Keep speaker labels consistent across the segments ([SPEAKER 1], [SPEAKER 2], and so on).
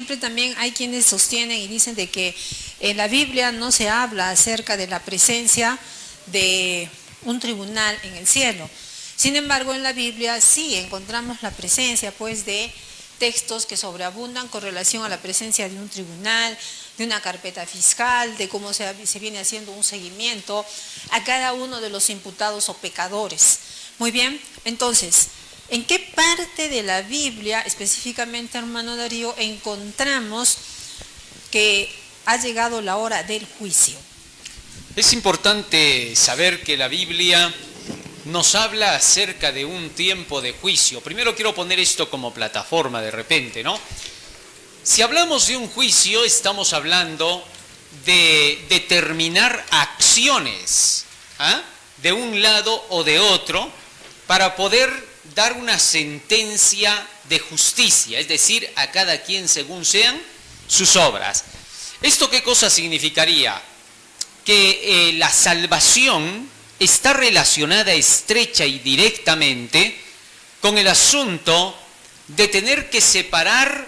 [SPEAKER 1] siempre también hay quienes sostienen y dicen de que en la Biblia no se habla acerca de la presencia de un tribunal en el cielo. Sin embargo, en la Biblia sí encontramos la presencia pues de textos que sobreabundan con relación a la presencia de un tribunal, de una carpeta fiscal, de cómo se viene haciendo un seguimiento a cada uno de los imputados o pecadores. Muy bien, entonces, ¿en qué parte de la Biblia, específicamente, hermano Darío, encontramos que ha llegado la hora del juicio?
[SPEAKER 2] Es importante saber que la Biblia nos habla acerca de un tiempo de juicio. Primero quiero poner esto como plataforma de repente, ¿no? Si hablamos de un juicio, estamos hablando de determinar acciones, de un lado o de otro, para poder dar una sentencia de justicia, es decir, a cada quien según sean sus obras. ¿Esto qué cosa significaría? Que la salvación está relacionada estrecha y directamente con el asunto de tener que separar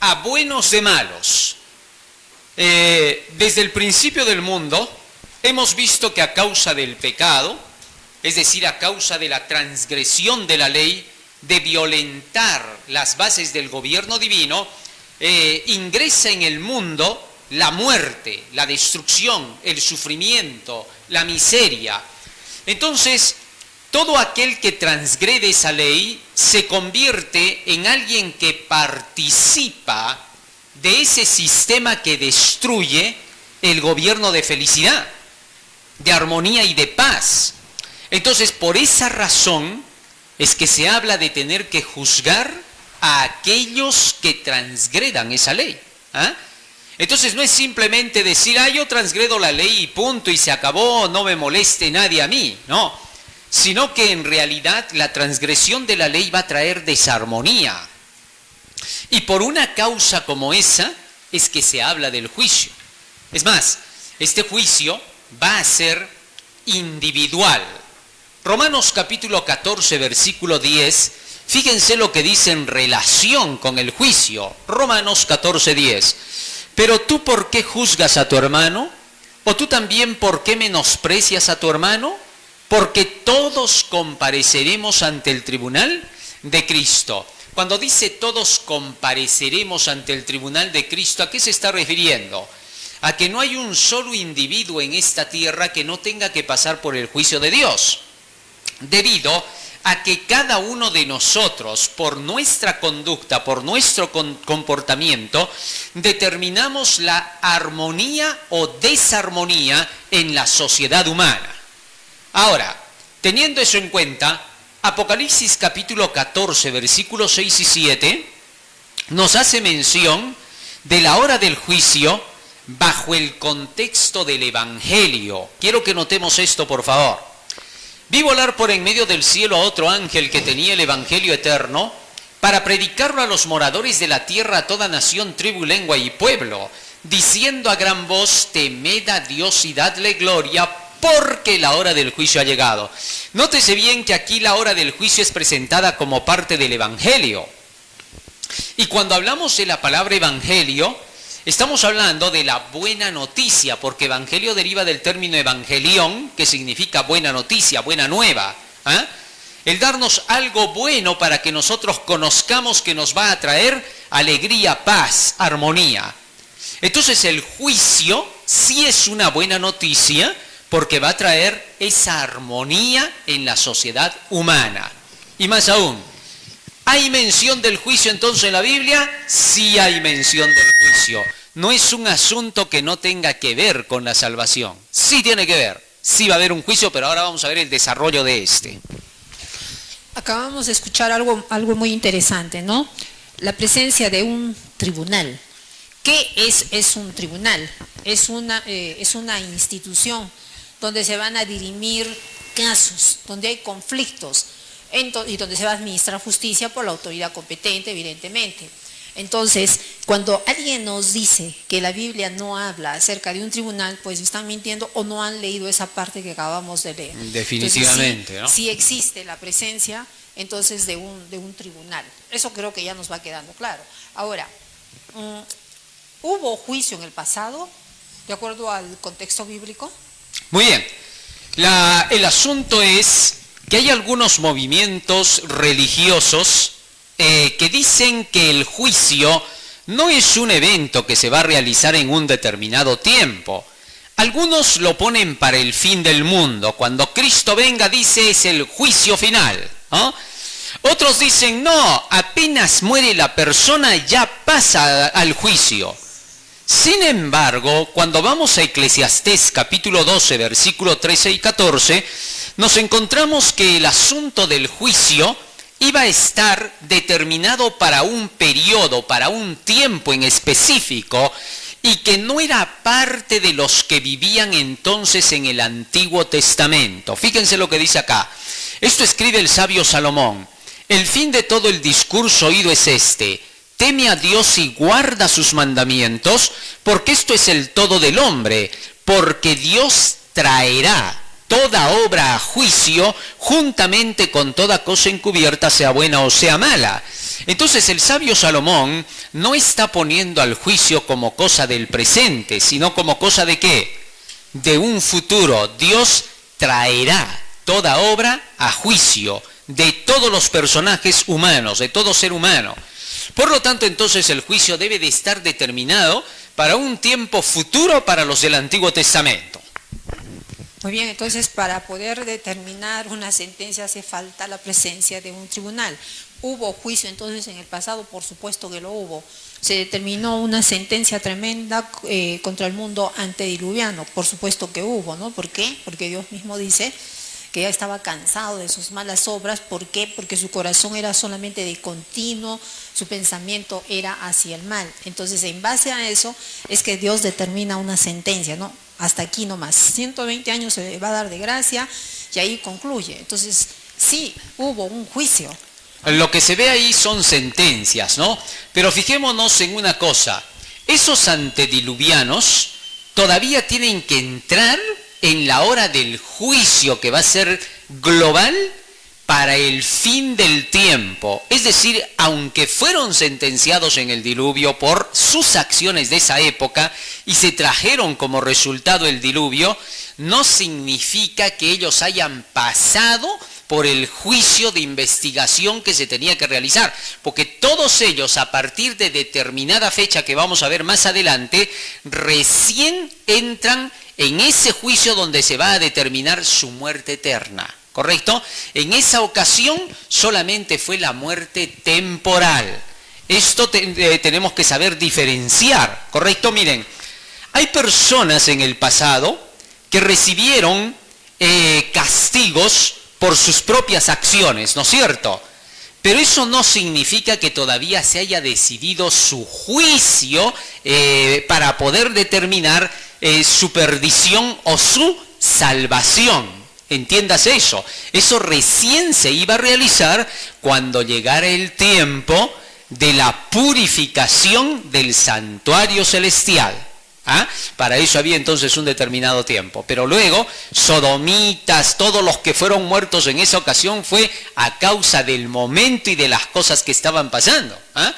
[SPEAKER 2] a buenos de malos. Desde el principio del mundo hemos visto que a causa del pecado, es decir, a causa de la transgresión de la ley, de violentar las bases del gobierno divino, ingresa en el mundo la muerte, la destrucción, el sufrimiento, la miseria. Entonces, todo aquel que transgrede esa ley se convierte en alguien que participa de ese sistema que destruye el gobierno de felicidad, de armonía y de paz. Entonces, por esa razón es que se habla de tener que juzgar a aquellos que transgredan esa ley. Entonces no es simplemente decir, yo transgredo la ley y punto y se acabó, no me moleste nadie a mí, no, sino que en realidad la transgresión de la ley va a traer desarmonía. Y por una causa como esa es que se habla del juicio. Es más, este juicio va a ser individual. Romanos capítulo 14, versículo 10, fíjense lo que dice en relación con el juicio. Romanos 14, 10. Pero tú, ¿por qué juzgas a tu hermano? ¿O tú también por qué menosprecias a tu hermano? Porque todos compareceremos ante el tribunal de Cristo. Cuando dice todos compareceremos ante el tribunal de Cristo, ¿a qué se está refiriendo? A que no hay un solo individuo en esta tierra que no tenga que pasar por el juicio de Dios. Debido a que cada uno de nosotros, por nuestra conducta, por nuestro comportamiento, determinamos la armonía o desarmonía en la sociedad humana. Ahora, teniendo eso en cuenta, Apocalipsis capítulo 14, versículos 6 y 7, nos hace mención de la hora del juicio bajo el contexto del Evangelio. Quiero que notemos esto, por favor. Vi volar por en medio del cielo a otro ángel que tenía el evangelio eterno para predicarlo a los moradores de la tierra, a toda nación, tribu, lengua y pueblo, diciendo a gran voz, temed a Dios y dadle gloria, porque la hora del juicio ha llegado. Nótese bien que aquí la hora del juicio es presentada como parte del evangelio. Y cuando hablamos de la palabra evangelio, estamos hablando de la buena noticia, porque evangelio deriva del término evangelión, que significa buena noticia, buena nueva. El darnos algo bueno para que nosotros conozcamos que nos va a traer alegría, paz, armonía. Entonces el juicio sí es una buena noticia, porque va a traer esa armonía en la sociedad humana. Y más aún, ¿hay mención del juicio entonces en la Biblia? Sí hay mención del juicio. No es un asunto que no tenga que ver con la salvación. Sí tiene que ver. Sí va a haber un juicio, pero ahora vamos a ver el desarrollo de este.
[SPEAKER 1] Acabamos de escuchar algo muy interesante, ¿no? La presencia de un tribunal. ¿Qué es un tribunal? Es una institución donde se van a dirimir casos, donde hay conflictos y donde se va a administrar justicia por la autoridad competente, evidentemente. Entonces, cuando alguien nos dice que la Biblia no habla acerca de un tribunal, pues están mintiendo o no han leído esa parte que acabamos de leer.
[SPEAKER 2] Definitivamente,
[SPEAKER 1] entonces, sí existe la presencia entonces de un tribunal. Eso creo que ya nos va quedando claro. Ahora, ¿Hubo juicio en el pasado, de acuerdo al contexto bíblico?
[SPEAKER 2] Muy bien. El asunto es que hay algunos movimientos religiosos que dicen que el juicio no es un evento que se va a realizar en un determinado tiempo. Algunos lo ponen para el fin del mundo. Cuando Cristo venga, dice, es el juicio final, ¿no? Otros dicen, no, apenas muere la persona ya pasa al juicio. Sin embargo, cuando vamos a Eclesiastés capítulo 12, versículo 13 y 14, nos encontramos que el asunto del juicio iba a estar determinado para un periodo, para un tiempo en específico, y que no era parte de los que vivían entonces en el Antiguo Testamento. Fíjense lo que dice acá. Esto escribe el sabio Salomón. El fin de todo el discurso oído es este: teme a Dios y guarda sus mandamientos, porque esto es el todo del hombre, porque Dios traerá toda obra a juicio, juntamente con toda cosa encubierta, sea buena o sea mala. Entonces el sabio Salomón no está poniendo al juicio como cosa del presente, sino como cosa ¿de qué? De un futuro. Dios traerá toda obra a juicio de todos los personajes humanos, de todo ser humano. Por lo tanto, entonces el juicio debe de estar determinado para un tiempo futuro para los del Antiguo Testamento.
[SPEAKER 1] Muy bien, entonces para poder determinar una sentencia hace falta la presencia de un tribunal. ¿Hubo juicio entonces en el pasado? Por supuesto que lo hubo. Se determinó una sentencia tremenda contra el mundo antediluviano. Por supuesto que hubo, ¿no? ¿Por qué? Porque Dios mismo dice que ya estaba cansado de sus malas obras. ¿Por qué? Porque su corazón era solamente de continuo, su pensamiento era hacia el mal. Entonces, en base a eso es que Dios determina una sentencia, ¿no? Hasta aquí nomás. 120 años se va a dar de gracia y ahí concluye. Entonces, sí, hubo un juicio.
[SPEAKER 2] Lo que se ve ahí son sentencias, ¿no? Pero fijémonos en una cosa. Esos antediluvianos todavía tienen que entrar en la hora del juicio que va a ser global para el fin del tiempo. Es decir, aunque fueron sentenciados en el diluvio por sus acciones de esa época y se trajeron como resultado el diluvio, no significa que ellos hayan pasado por el juicio de investigación que se tenía que realizar, porque todos ellos a partir de determinada fecha que vamos a ver más adelante, recién entran en ese juicio donde se va a determinar su muerte eterna, ¿correcto? En esa ocasión solamente fue la muerte temporal. Esto tenemos que saber diferenciar, ¿correcto? Miren, hay personas en el pasado que recibieron castigos por sus propias acciones, ¿no es cierto? Pero eso no significa que todavía se haya decidido su juicio para poder determinar su perdición o su salvación. Entiéndase eso. Eso recién se iba a realizar cuando llegara el tiempo de la purificación del santuario celestial. ¿Ah? Para eso había entonces un determinado tiempo. Pero luego, sodomitas, todos los que fueron muertos en esa ocasión fue a causa del momento y de las cosas que estaban pasando. ¿Ah?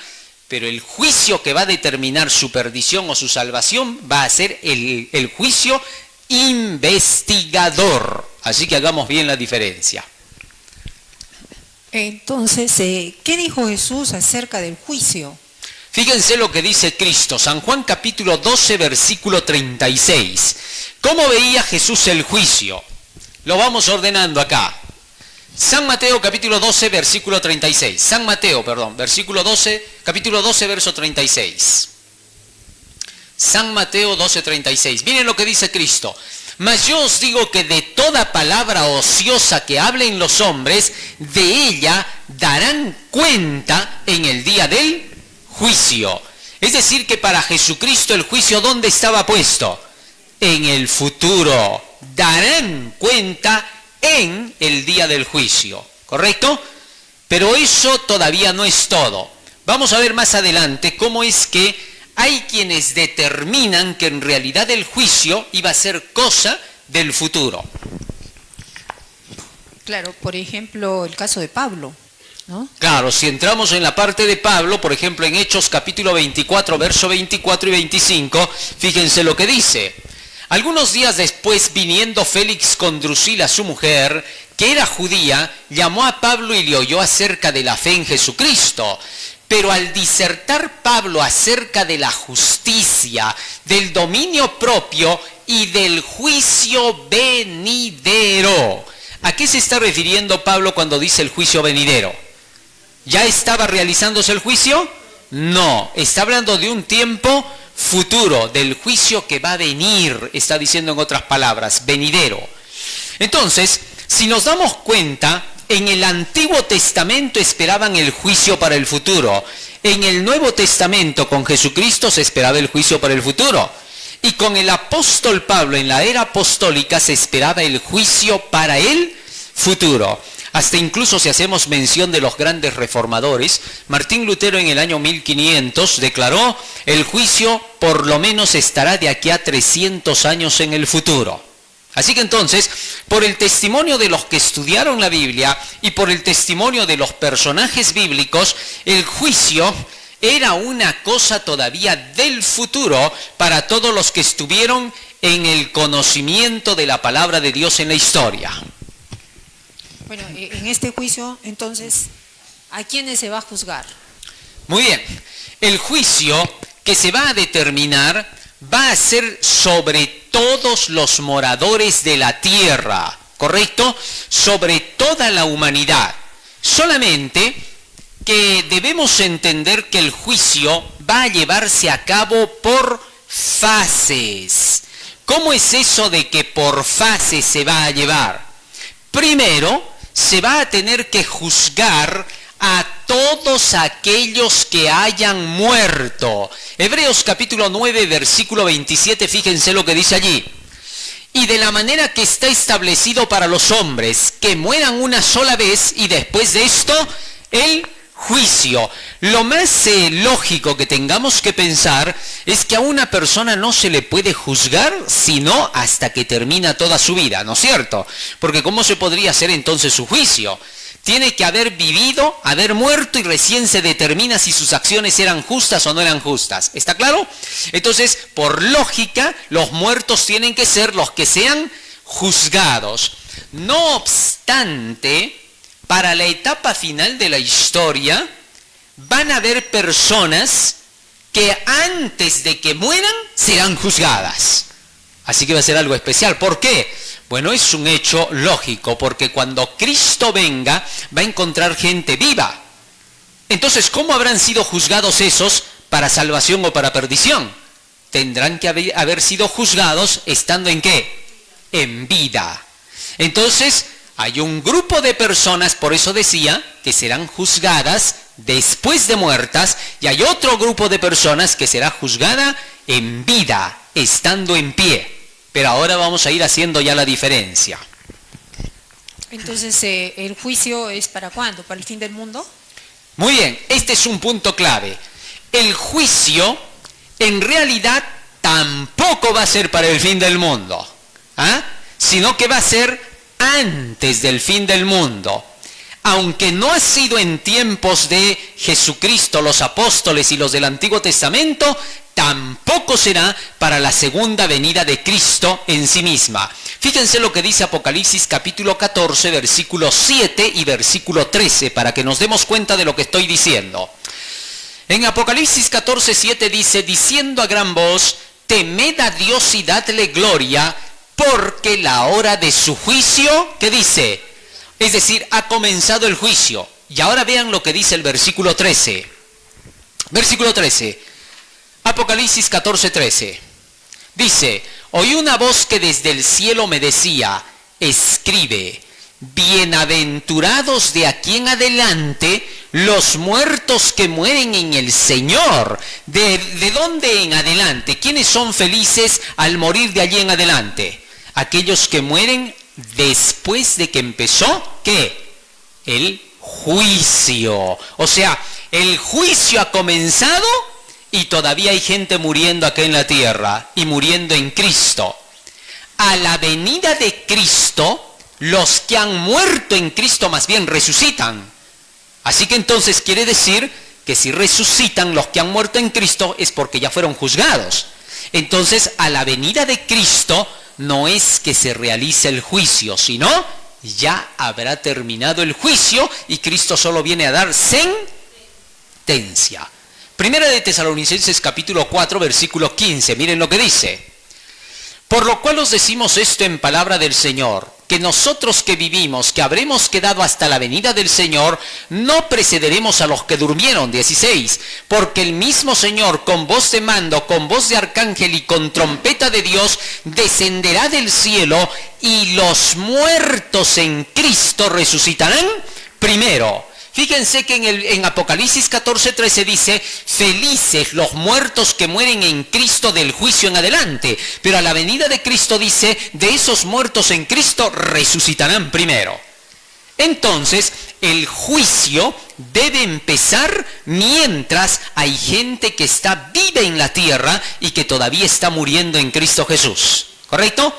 [SPEAKER 2] Pero el juicio que va a determinar su perdición o su salvación va a ser el juicio investigador. Así que hagamos bien la diferencia.
[SPEAKER 1] Entonces, ¿qué dijo Jesús acerca del juicio?
[SPEAKER 2] Fíjense lo que dice Cristo, San Juan capítulo 12, versículo 36. ¿Cómo veía Jesús el juicio? Lo vamos ordenando acá. San Mateo capítulo 12, versículo 36. San Mateo, perdón, capítulo 12, verso 36. San Mateo 12, 36. Miren lo que dice Cristo. Mas yo os digo que de toda palabra ociosa que hablen los hombres, de ella darán cuenta en el día del juicio. Es decir, que para Jesucristo el juicio, ¿dónde estaba puesto? En el futuro. Darán cuenta en el día del juicio, ¿correcto? Pero eso todavía no es todo. Vamos a ver más adelante cómo es que hay quienes determinan que en realidad el juicio iba a ser cosa del futuro.
[SPEAKER 1] Claro, por ejemplo, el caso de Pablo. ¿no?
[SPEAKER 2] Claro, si entramos en la parte de Pablo, por ejemplo en Hechos capítulo 24, verso 24 y 25, fíjense lo que dice. Algunos días después, viniendo Félix con Drusila, su mujer, que era judía, llamó a Pablo y le oyó acerca de la fe en Jesucristo. Pero al disertar Pablo acerca de la justicia, del dominio propio y del juicio venidero. ¿A qué se está refiriendo Pablo cuando dice el juicio venidero? ¿Ya estaba realizándose el juicio? No, está hablando de un tiempo futuro, del juicio que va a venir, está diciendo en otras palabras, venidero. Entonces, si nos damos cuenta, en el Antiguo Testamento esperaban el juicio para el futuro. En el Nuevo Testamento con Jesucristo se esperaba el juicio para el futuro. Y con el apóstol Pablo en la era apostólica se esperaba el juicio para el futuro. Hasta incluso si hacemos mención de los grandes reformadores, Martín Lutero en el año 1500 declaró: el juicio por lo menos estará de aquí a 300 años en el futuro. Así que entonces, por el testimonio de los que estudiaron la Biblia y por el testimonio de los personajes bíblicos, el juicio era una cosa todavía del futuro para todos los que estuvieron en el conocimiento de la palabra de Dios en la historia.
[SPEAKER 1] Bueno, en este juicio, entonces, ¿a quiénes se va a juzgar?
[SPEAKER 2] Muy bien, el juicio que se va a determinar va a ser sobre todos los moradores de la tierra, ¿correcto? Sobre toda la humanidad. Solamente que debemos entender que el juicio va a llevarse a cabo por fases. ¿Cómo es eso de que por fases se va a llevar? Primero, se va a tener que juzgar a todos aquellos que hayan muerto. Hebreos capítulo 9, versículo 27, fíjense lo que dice allí. Y de la manera que está establecido para los hombres, que mueran una sola vez y después de esto, el juicio. Lo más lógico que tengamos que pensar es que a una persona no se le puede juzgar sino hasta que termina toda su vida, ¿no es cierto? Porque ¿cómo se podría hacer entonces su juicio? Tiene que haber vivido, haber muerto y recién se determina si sus acciones eran justas o no eran justas. ¿Está claro? Entonces, por lógica, los muertos tienen que ser los que sean juzgados. No obstante, para la etapa final de la historia, van a haber personas que antes de que mueran serán juzgadas. Así que va a ser algo especial. ¿Por qué? Bueno, es un hecho lógico, porque cuando Cristo venga, va a encontrar gente viva. Entonces, ¿cómo habrán sido juzgados esos para salvación o para perdición? Tendrán que haber sido juzgados estando ¿en qué? En vida. Entonces, hay un grupo de personas, por eso decía, que serán juzgadas después de muertas, y hay otro grupo de personas que será juzgada en vida, estando en pie. Pero ahora vamos a ir haciendo ya la diferencia.
[SPEAKER 1] Entonces, ¿el juicio es para cuándo? ¿Para el fin del mundo?
[SPEAKER 2] Muy bien, este es un punto clave. El juicio, en realidad, tampoco va a ser para el fin del mundo, sino que va a ser antes del fin del mundo. Aunque no ha sido en tiempos de Jesucristo, los apóstoles y los del Antiguo Testamento, tampoco será para la segunda venida de Cristo en sí misma. Fíjense lo que dice Apocalipsis capítulo 14, versículo 7 y versículo 13, para que nos demos cuenta de lo que estoy diciendo. En Apocalipsis 14, 7 dice: diciendo a gran voz, temed a Dios y dadle gloria, porque la hora de su juicio, ¿qué dice? Es decir, ha comenzado el juicio. Y ahora vean lo que dice el versículo 13. Versículo 13. Apocalipsis 14, 13. Dice: oí una voz que desde el cielo me decía, escribe, bienaventurados de aquí en adelante los muertos que mueren en el Señor. ¿De dónde en adelante? ¿Quiénes son felices al morir de allí en adelante? Aquellos que mueren después de que empezó, ¿qué? El juicio. O sea, el juicio ha comenzado y todavía hay gente muriendo acá en la tierra y muriendo en Cristo. A la venida de Cristo, los que han muerto en Cristo más bien resucitan. Así que entonces quiere decir que si resucitan los que han muerto en Cristo es porque ya fueron juzgados. Entonces, a la venida de Cristo no es que se realice el juicio, sino ya habrá terminado el juicio y Cristo solo viene a dar sentencia. Primera de Tesalonicenses capítulo 4, versículo 15. Miren lo que dice. Por lo cual os decimos esto en palabra del Señor, que nosotros que vivimos, que habremos quedado hasta la venida del Señor, no precederemos a los que durmieron. 16. Porque el mismo Señor, con voz de mando, con voz de arcángel y con trompeta de Dios, descenderá del cielo y los muertos en Cristo resucitarán primero. Fíjense que en Apocalipsis 14:13 dice, felices los muertos que mueren en Cristo del juicio en adelante. Pero a la venida de Cristo dice, de esos muertos en Cristo resucitarán primero. Entonces, el juicio debe empezar mientras hay gente que está viva en la tierra y que todavía está muriendo en Cristo Jesús. ¿Correcto?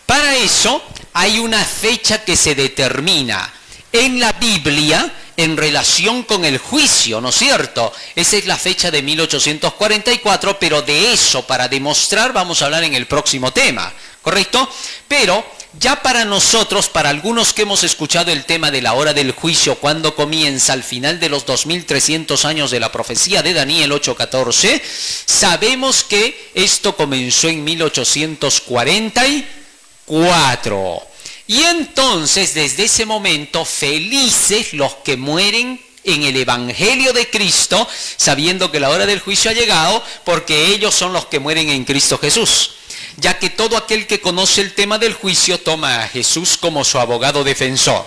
[SPEAKER 2] Para eso hay una fecha que se determina en la Biblia en relación con el juicio, ¿no es cierto? Esa es la fecha de 1844, pero de eso, para demostrar, vamos a hablar en el próximo tema, ¿correcto? Pero ya para nosotros, para algunos que hemos escuchado el tema de la hora del juicio, cuando comienza al final de los 2300 años de la profecía de Daniel 8:14, sabemos que esto comenzó en 1844. Y entonces, desde ese momento, felices los que mueren en el Evangelio de Cristo, sabiendo que la hora del juicio ha llegado, porque ellos son los que mueren en Cristo Jesús. Ya que todo aquel que conoce el tema del juicio toma a Jesús como su abogado defensor.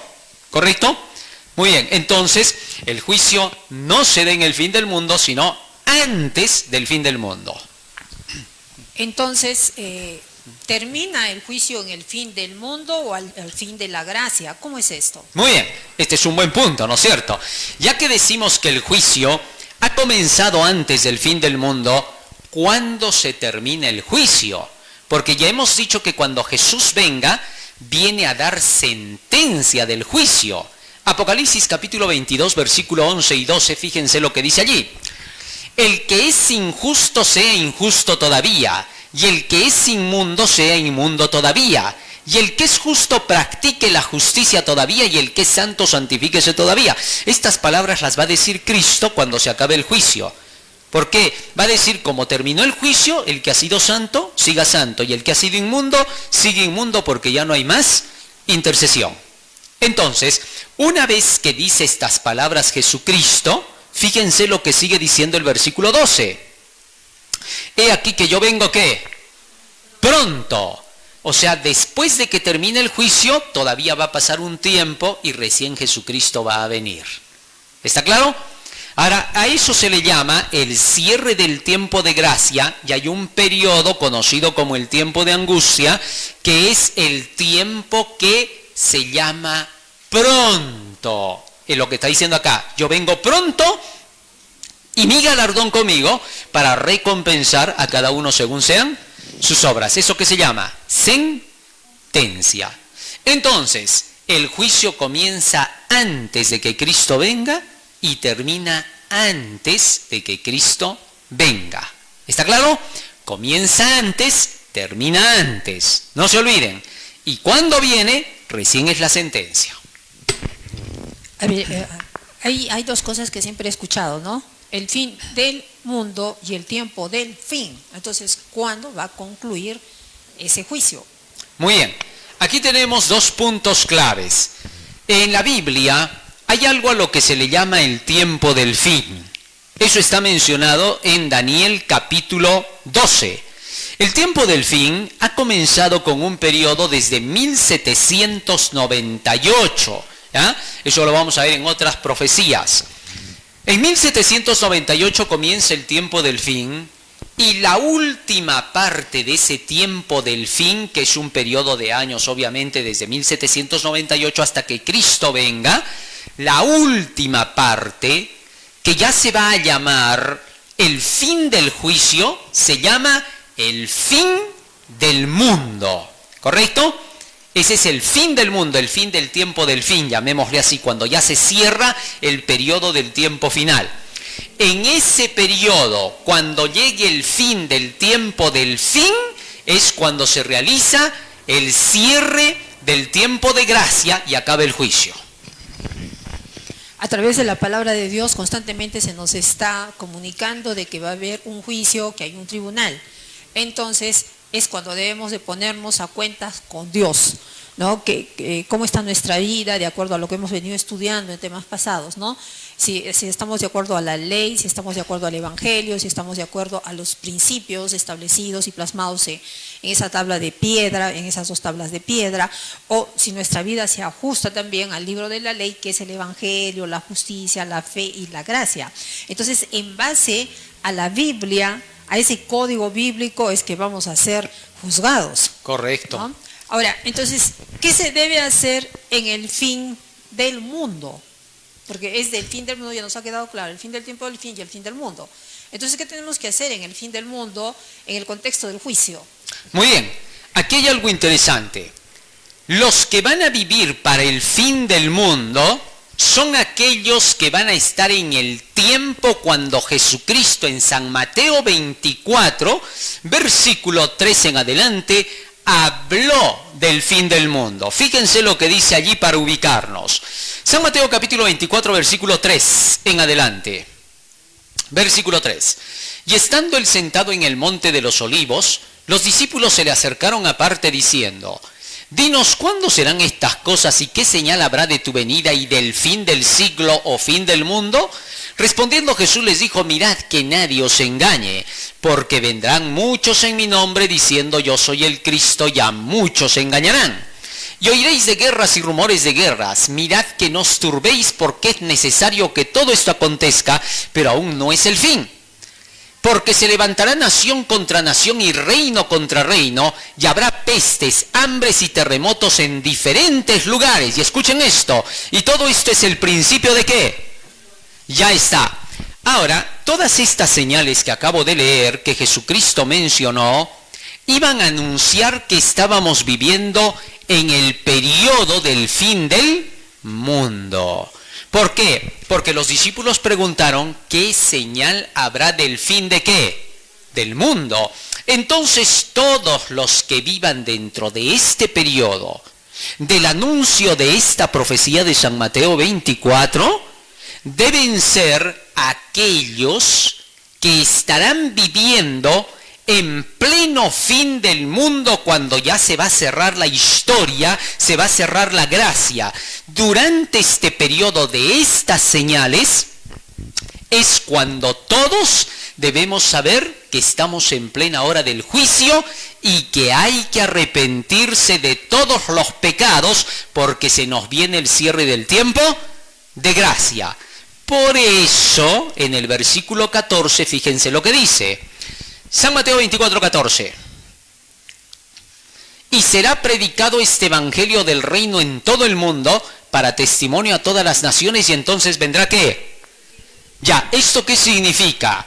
[SPEAKER 2] ¿Correcto? Muy bien, entonces, el juicio no se da en el fin del mundo, sino antes del fin del mundo.
[SPEAKER 1] Entonces, ¿termina el juicio en el fin del mundo o al fin de la gracia? ¿Cómo es esto?
[SPEAKER 2] Muy bien, este es un buen punto, ¿no es cierto? Ya que decimos que el juicio ha comenzado antes del fin del mundo, ¿cuándo se termina el juicio? Porque ya hemos dicho que cuando Jesús venga, viene a dar sentencia del juicio. Apocalipsis capítulo 22, versículo 11 y 12, fíjense lo que dice allí. El que es injusto sea injusto todavía, y el que es inmundo sea inmundo todavía, y el que es justo practique la justicia todavía, y el que es santo santifíquese todavía. Estas palabras las va a decir Cristo cuando se acabe el juicio. ¿Por qué? Va a decir, como terminó el juicio, el que ha sido santo, siga santo, y el que ha sido inmundo, sigue inmundo, porque ya no hay más intercesión. Entonces, una vez que dice estas palabras Jesucristo, fíjense lo que sigue diciendo el versículo 12. He aquí que yo vengo, ¿qué? Pronto. O sea, después de que termine el juicio, todavía va a pasar un tiempo y recién Jesucristo va a venir. ¿Está claro? Ahora, a eso se le llama el cierre del tiempo de gracia, y hay un periodo conocido como el tiempo de angustia, que es el tiempo que se llama pronto. Es lo que está diciendo acá. Yo vengo pronto y mi galardón conmigo para recompensar a cada uno según sean sus obras. Eso que se llama sentencia. Entonces, el juicio comienza antes de que Cristo venga y termina antes de que Cristo venga. ¿Está claro? Comienza antes, termina antes. No se olviden. Y cuando viene, recién es la sentencia.
[SPEAKER 1] A ver, hay dos cosas que siempre he escuchado, ¿no? El fin del mundo y el tiempo del fin. Entonces, ¿cuándo va a concluir ese juicio?
[SPEAKER 2] Muy bien. Aquí tenemos dos puntos claves. En la Biblia hay algo a lo que se le llama el tiempo del fin. Eso está mencionado en Daniel capítulo 12. El tiempo del fin ha comenzado con un periodo desde 1798. ¿Ya? Eso lo vamos a ver en otras profecías. En 1798 comienza el tiempo del fin, y la última parte de ese tiempo del fin, que es un periodo de años obviamente desde 1798 hasta que Cristo venga, la última parte, que ya se va a llamar el fin del juicio, se llama el fin del mundo. ¿Correcto? Ese es el fin del mundo, el fin del tiempo del fin, llamémosle así, cuando ya se cierra el periodo del tiempo final. En ese periodo, cuando llegue el fin del tiempo del fin, es cuando se realiza el cierre del tiempo de gracia y acaba el juicio.
[SPEAKER 1] A través de la palabra de Dios constantemente se nos está comunicando de que va a haber un juicio, que hay un tribunal. Entonces es cuando debemos de ponernos a cuentas con Dios, ¿no? Cómo está nuestra vida de acuerdo a lo que hemos venido estudiando en temas pasados, ¿no? Si estamos de acuerdo a la ley, si estamos de acuerdo al Evangelio, si estamos de acuerdo a los principios establecidos y plasmados en esa tabla de piedra, en esas 2 tablas de piedra, o si nuestra vida se ajusta también al libro de la ley, que es el Evangelio, la justicia, la fe y la gracia. Entonces, en base a la Biblia, a ese código bíblico, es que vamos a ser juzgados.
[SPEAKER 2] Correcto.
[SPEAKER 1] ¿No? Ahora, entonces, ¿qué se debe hacer en el fin del mundo? Porque es del fin del mundo, ya nos ha quedado claro, el fin del tiempo del fin y el fin del mundo. Entonces, ¿qué tenemos que hacer en el fin del mundo, en el contexto del juicio?
[SPEAKER 2] Muy bien, aquí hay algo interesante. Los que van a vivir para el fin del mundo son aquellos que van a estar en el tiempo cuando Jesucristo en San Mateo 24, versículo 3 en adelante, habló del fin del mundo. Fíjense lo que dice allí para ubicarnos. San Mateo capítulo 24, versículo 3 en adelante. Versículo 3. Y estando él sentado en el monte de los olivos, los discípulos se le acercaron aparte diciendo: Dinos, ¿cuándo serán estas cosas y qué señal habrá de tu venida y del fin del siglo o fin del mundo? Respondiendo Jesús les dijo: Mirad que nadie os engañe, porque vendrán muchos en mi nombre diciendo yo soy el Cristo, y a muchos se engañarán. Y oiréis de guerras y rumores de guerras. Mirad que no os turbéis, porque es necesario que todo esto acontezca, pero aún no es el fin. Porque se levantará nación contra nación y reino contra reino, y habrá pestes, hambres y terremotos en diferentes lugares. Y escuchen esto, y todo esto es el principio ¿de qué? Ya está. Ahora, todas estas señales que acabo de leer, que Jesucristo mencionó, iban a anunciar que estábamos viviendo en el periodo del fin del mundo. ¿Por qué? Porque los discípulos preguntaron, ¿qué señal habrá del fin de qué? Del mundo. Entonces todos los que vivan dentro de este periodo, del anuncio de esta profecía de San Mateo 24, deben ser aquellos que estarán viviendo en pleno fin del mundo, cuando ya se va a cerrar la historia, se va a cerrar la gracia. Durante este periodo de estas señales es cuando todos debemos saber que estamos en plena hora del juicio y que hay que arrepentirse de todos los pecados, porque se nos viene el cierre del tiempo de gracia. Por eso, en el versículo 14, fíjense lo que dice. San Mateo 24, 14. Y será predicado este evangelio del reino en todo el mundo para testimonio a todas las naciones, y entonces vendrá ¿qué? Ya, ¿esto qué significa?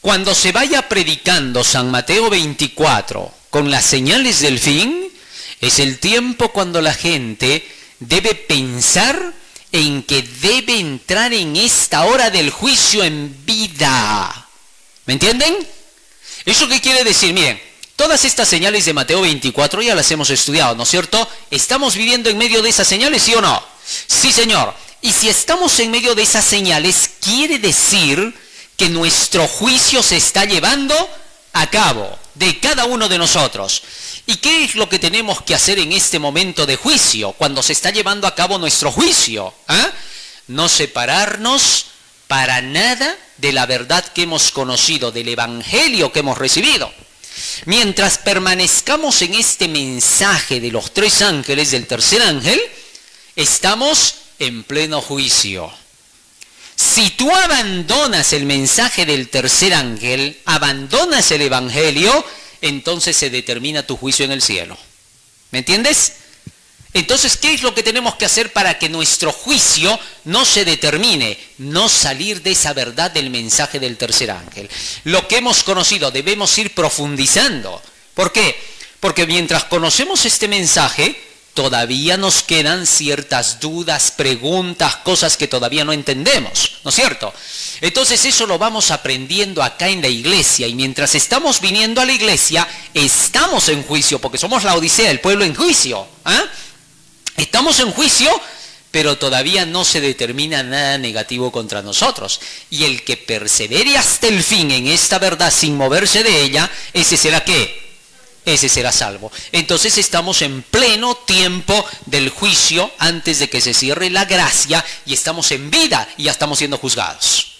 [SPEAKER 2] Cuando se vaya predicando San Mateo 24 con las señales del fin, es el tiempo cuando la gente debe pensar en que debe entrar en esta hora del juicio en vida. ¿Me entienden? ¿Eso qué quiere decir? Miren, todas estas señales de Mateo 24 ya las hemos estudiado, ¿no es cierto? ¿Estamos viviendo en medio de esas señales, sí o no? Sí, señor. Y si estamos en medio de esas señales, quiere decir que nuestro juicio se está llevando a cabo de cada uno de nosotros. ¿Y qué es lo que tenemos que hacer en este momento de juicio, cuando se está llevando a cabo nuestro juicio? No separarnos para nada de la verdad que hemos conocido, del evangelio que hemos recibido. Mientras permanezcamos en este mensaje de los 3 ángeles, del tercer ángel, estamos en pleno juicio. Si tú abandonas el mensaje del tercer ángel, abandonas el evangelio, entonces se determina tu juicio en el cielo. ¿Me entiendes? Entonces, ¿qué es lo que tenemos que hacer para que nuestro juicio no se determine? No salir de esa verdad del mensaje del tercer ángel. Lo que hemos conocido debemos ir profundizando. ¿Por qué? Porque mientras conocemos este mensaje, todavía nos quedan ciertas dudas, preguntas, cosas que todavía no entendemos, ¿no es cierto? Entonces eso lo vamos aprendiendo acá en la iglesia, y mientras estamos viniendo a la iglesia, estamos en juicio, porque somos la Odisea, el pueblo en juicio. Estamos en juicio, pero todavía no se determina nada negativo contra nosotros. Y el que persevere hasta el fin en esta verdad sin moverse de ella, ese será ¿qué? Ese será salvo. Entonces estamos en pleno tiempo del juicio antes de que se cierre la gracia, y estamos en vida y ya estamos siendo juzgados.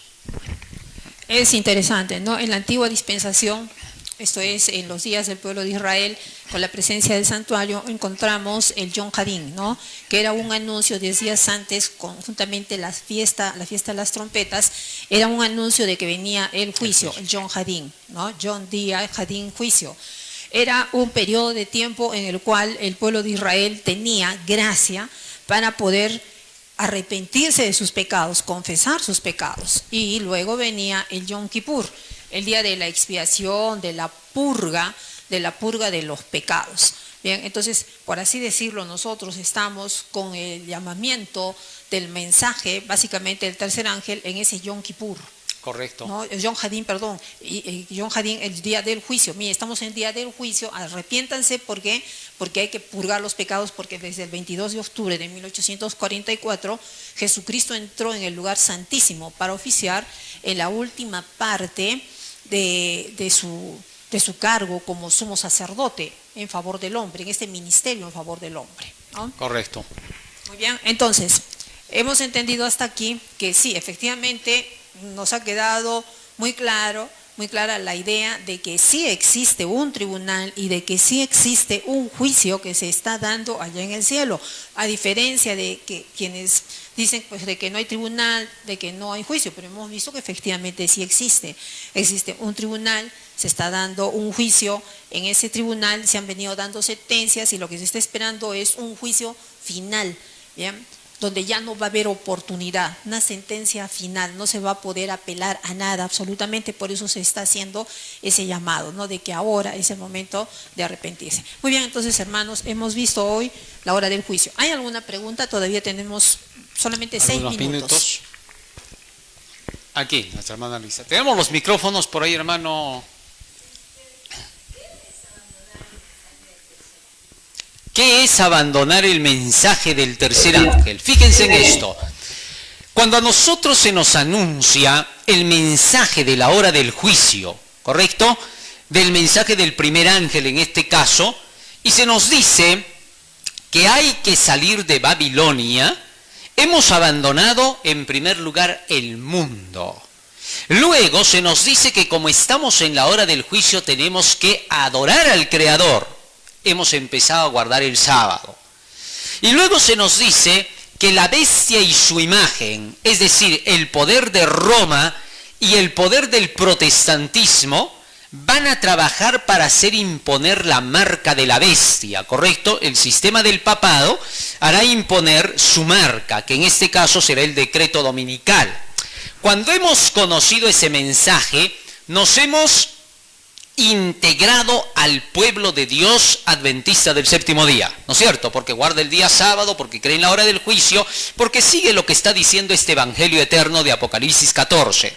[SPEAKER 1] Es interesante, ¿no? En la antigua dispensación, esto es en los días del pueblo de Israel, con la presencia del santuario, encontramos el Yom Hadin, ¿no? Que era un anuncio 10 días antes, conjuntamente la fiesta de las trompetas, era un anuncio de que venía el juicio, el Yom Hadin, ¿no? Yom día, Hadin, juicio. Era un periodo de tiempo en el cual el pueblo de Israel tenía gracia para poder arrepentirse de sus pecados, confesar sus pecados. Y luego venía el Yom Kippur, el día de la expiación, de la purga de los pecados. Bien, entonces, por así decirlo, nosotros estamos con el llamamiento del mensaje, básicamente del tercer ángel, en ese Yom Kippur.
[SPEAKER 2] Correcto.
[SPEAKER 1] No, el Yom Hadin, perdón, Yom Hadin, el día del juicio. Mire, estamos en el día del juicio, arrepiéntanse, ¿por qué? Porque hay que purgar los pecados, porque desde el 22 de octubre de 1844, Jesucristo entró en el lugar santísimo para oficiar en la última parte de su cargo como sumo sacerdote en favor del hombre, en este ministerio en favor del hombre, ¿no?
[SPEAKER 2] Correcto.
[SPEAKER 1] Muy bien, entonces, hemos entendido hasta aquí que sí, efectivamente, nos ha quedado muy clara la idea de que sí existe un tribunal y de que sí existe un juicio que se está dando allá en el cielo, a diferencia de que quienes dicen pues de que no hay tribunal, de que no hay juicio, pero hemos visto que efectivamente sí existe un tribunal, se está dando un juicio, en ese tribunal se han venido dando sentencias y lo que se está esperando es un juicio final, ¿bien?, donde ya no va a haber oportunidad, una sentencia final, no se va a poder apelar a nada absolutamente, por eso se está haciendo ese llamado, ¿no?, de que ahora es el momento de arrepentirse. Muy bien, entonces hermanos, hemos visto hoy la hora del juicio. ¿Hay alguna pregunta? Todavía tenemos solamente 6 minutos.
[SPEAKER 2] Aquí, nuestra hermana Luisa. Tenemos los micrófonos por ahí, hermano. ¿Qué es abandonar el mensaje del tercer ángel? Fíjense en esto. Cuando a nosotros se nos anuncia el mensaje de la hora del juicio, ¿correcto?, del mensaje del primer ángel en este caso, y se nos dice que hay que salir de Babilonia, hemos abandonado en primer lugar el mundo. Luego se nos dice que como estamos en la hora del juicio tenemos que adorar al Creador. Hemos empezado a guardar el sábado. Y luego se nos dice que la bestia y su imagen, es decir, el poder de Roma y el poder del protestantismo, van a trabajar para hacer imponer la marca de la bestia, ¿correcto? El sistema del papado hará imponer su marca, que en este caso será el decreto dominical. Cuando hemos conocido ese mensaje, nos hemos integrado al pueblo de Dios adventista del séptimo día, ¿no es cierto? Porque guarda el día sábado, porque cree en la hora del juicio, porque sigue lo que está diciendo este evangelio eterno de Apocalipsis 14.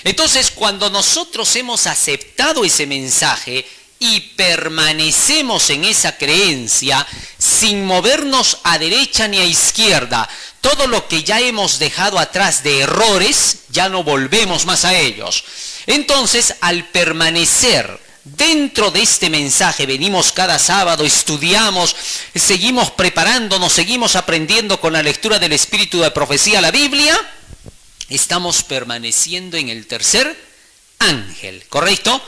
[SPEAKER 2] Entonces, cuando nosotros hemos aceptado ese mensaje y permanecemos en esa creencia, sin movernos a derecha ni a izquierda, todo lo que ya hemos dejado atrás de errores, ya no volvemos más a ellos. Entonces, al permanecer dentro de este mensaje, venimos cada sábado, estudiamos, seguimos preparándonos, seguimos aprendiendo con la lectura del Espíritu de Profecía, la Biblia, estamos permaneciendo en el tercer ángel, ¿correcto?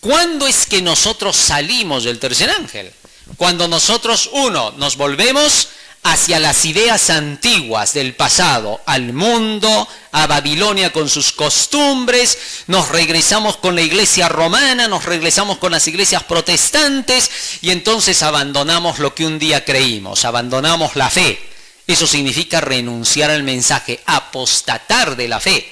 [SPEAKER 2] ¿Cuándo es que nosotros salimos del tercer ángel? Cuando nosotros, nos volvemos hacia las ideas antiguas del pasado, al mundo, a Babilonia con sus costumbres, nos regresamos con la iglesia romana, nos regresamos con las iglesias protestantes y entonces abandonamos lo que un día creímos, abandonamos la fe. Eso significa renunciar al mensaje, apostatar de la fe.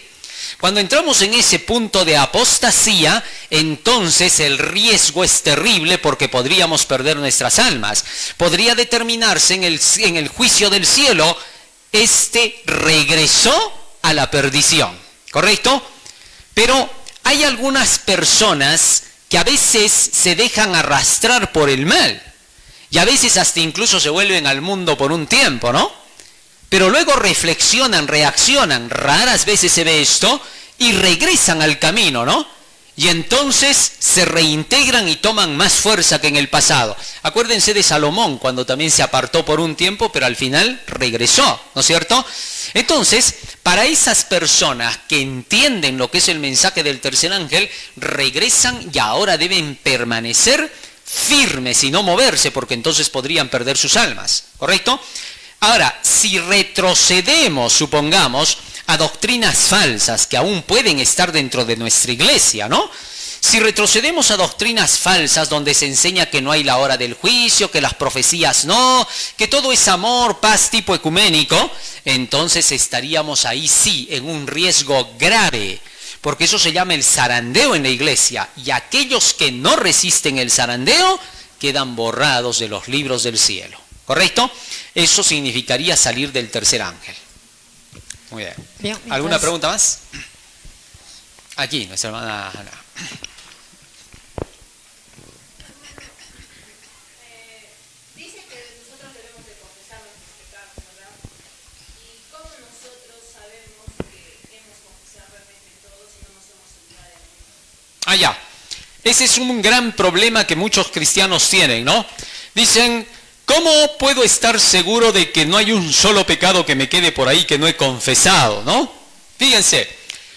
[SPEAKER 2] Cuando entramos en ese punto de apostasía, entonces el riesgo es terrible porque podríamos perder nuestras almas. Podría determinarse en el juicio del cielo, regresó a la perdición, ¿correcto? Pero hay algunas personas que a veces se dejan arrastrar por el mal y a veces hasta incluso se vuelven al mundo por un tiempo, ¿no? Pero luego reflexionan, reaccionan, raras veces se ve esto, y regresan al camino, ¿no? Y entonces se reintegran y toman más fuerza que en el pasado. Acuérdense de Salomón, cuando también se apartó por un tiempo, pero al final regresó, ¿no es cierto? Entonces, para esas personas que entienden lo que es el mensaje del tercer ángel, regresan y ahora deben permanecer firmes y no moverse, porque entonces podrían perder sus almas, ¿correcto? Ahora, si retrocedemos, supongamos, a doctrinas falsas que aún pueden estar dentro de nuestra iglesia, ¿no? Si retrocedemos a doctrinas falsas donde se enseña que no hay la hora del juicio, que las profecías no, que todo es amor, paz tipo ecuménico, entonces estaríamos ahí sí en un riesgo grave, porque eso se llama el zarandeo en la iglesia, y aquellos que no resisten el zarandeo quedan borrados de los libros del cielo. ¿Correcto? Eso significaría salir del tercer ángel. Muy bien. Bien, ¿alguna pregunta más? Aquí, nuestra hermana Ana.
[SPEAKER 3] Dice que nosotros debemos de confesar nuestros pecados, ¿verdad? ¿Y cómo nosotros sabemos que hemos confesado realmente todo si no nos hemos olvidado de Dios?
[SPEAKER 2] Ah, ya. Ese es un gran problema que muchos cristianos tienen, ¿no? Dicen, ¿cómo puedo estar seguro de que no hay un solo pecado que me quede por ahí que no he confesado, ¿no? Fíjense,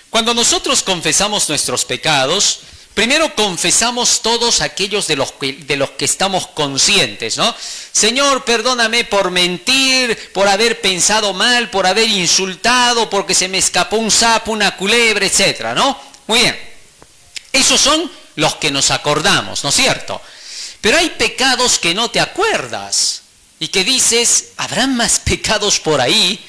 [SPEAKER 2] cuando nosotros confesamos nuestros pecados, primero confesamos todos aquellos de los que estamos conscientes, ¿no? Señor, perdóname por mentir, por haber pensado mal, por haber insultado, porque se me escapó un sapo, una culebra, etcétera, ¿no? Muy bien. Esos son los que nos acordamos, ¿no es cierto? Pero hay pecados que no te acuerdas y que dices, ¿habrán más pecados por ahí?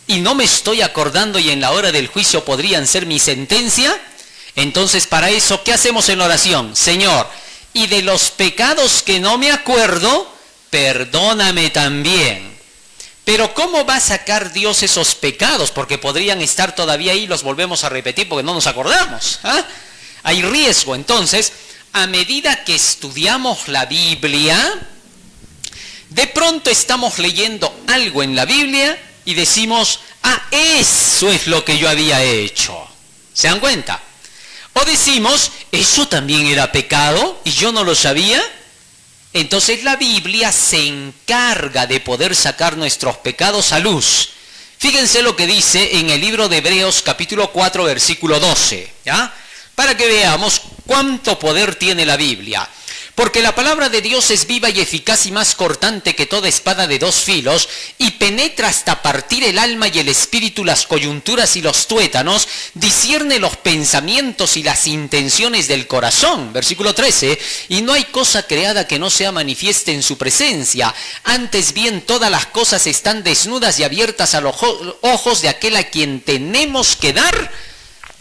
[SPEAKER 2] Y no me estoy acordando y en la hora del juicio podrían ser mi sentencia. Entonces, para eso, ¿qué hacemos en la oración? Señor, y de los pecados que no me acuerdo, perdóname también. Pero ¿cómo va a sacar Dios esos pecados? Porque podrían estar todavía ahí y los volvemos a repetir porque no nos acordamos. ¿Ah? Hay riesgo. Entonces, a medida que estudiamos la Biblia, de pronto estamos leyendo algo en la Biblia y decimos, ah, eso es lo que yo había hecho. ¿Se dan cuenta? O decimos, eso también era pecado y yo no lo sabía. Entonces la Biblia se encarga de poder sacar nuestros pecados a luz. Fíjense lo que dice en el libro de Hebreos capítulo 4 versículo 12, ¿ya? Para que veamos cuánto poder tiene la Biblia. Porque la palabra de Dios es viva y eficaz y más cortante que toda espada de dos filos, y penetra hasta partir el alma y el espíritu, las coyunturas y los tuétanos, discierne los pensamientos y las intenciones del corazón. Versículo 13, y no hay cosa creada que no sea manifiesta en su presencia. Antes bien, todas las cosas están desnudas y abiertas a los ojos de aquel a quien tenemos que dar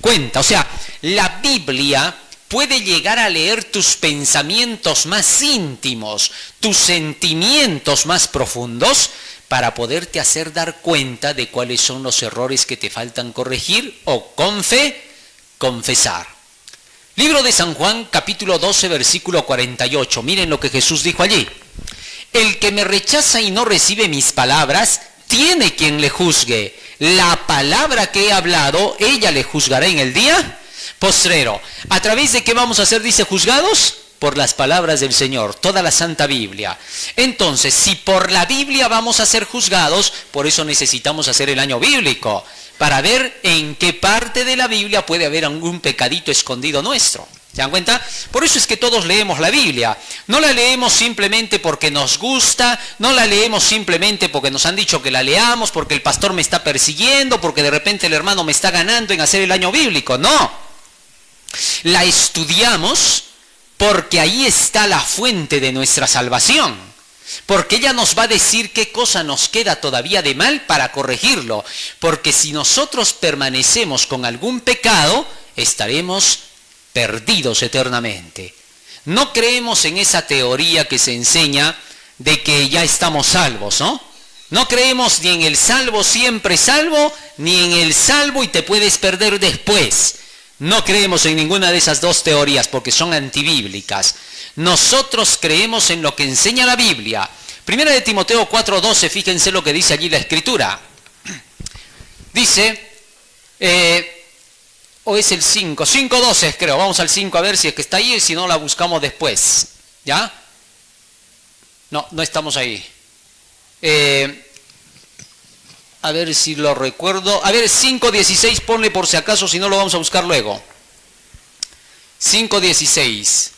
[SPEAKER 2] cuenta. O sea, la Biblia puede llegar a leer tus pensamientos más íntimos, tus sentimientos más profundos, para poderte hacer dar cuenta de cuáles son los errores que te faltan corregir o confesar. Libro de San Juan, capítulo 12, versículo 48. Miren lo que Jesús dijo allí. El que me rechaza y no recibe mis palabras, tiene quien le juzgue. La palabra que he hablado, ella le juzgará en el día postrero. ¿A través de qué vamos a ser, dice, juzgados? Por las palabras del Señor, toda la Santa Biblia. Entonces, si por la Biblia vamos a ser juzgados, por eso necesitamos hacer el año bíblico, para ver en qué parte de la Biblia puede haber algún pecadito escondido nuestro. ¿Se dan cuenta? Por eso es que todos leemos la Biblia. No la leemos simplemente porque nos gusta, no la leemos simplemente porque nos han dicho que la leamos, porque el pastor me está persiguiendo, porque de repente el hermano me está ganando en hacer el año bíblico. No. La estudiamos porque ahí está la fuente de nuestra salvación. Porque ella nos va a decir qué cosa nos queda todavía de mal para corregirlo. Porque si nosotros permanecemos con algún pecado, estaremos perdidos eternamente. No creemos en esa teoría que se enseña de que ya estamos salvos, ¿no? No creemos ni en el salvo siempre salvo, ni en el salvo y te puedes perder después. No creemos en ninguna de esas dos teorías porque son antibíblicas. Nosotros creemos en lo que enseña la Biblia. Primera de Timoteo 4:12, fíjense lo que dice allí la Escritura. Dice, o es el 5:12 creo, vamos al 5 a ver si es que está ahí, si no la buscamos después. ¿Ya? No estamos ahí. A ver si lo recuerdo. A ver, 5:16, ponle por si acaso, si no lo vamos a buscar luego. 5:16.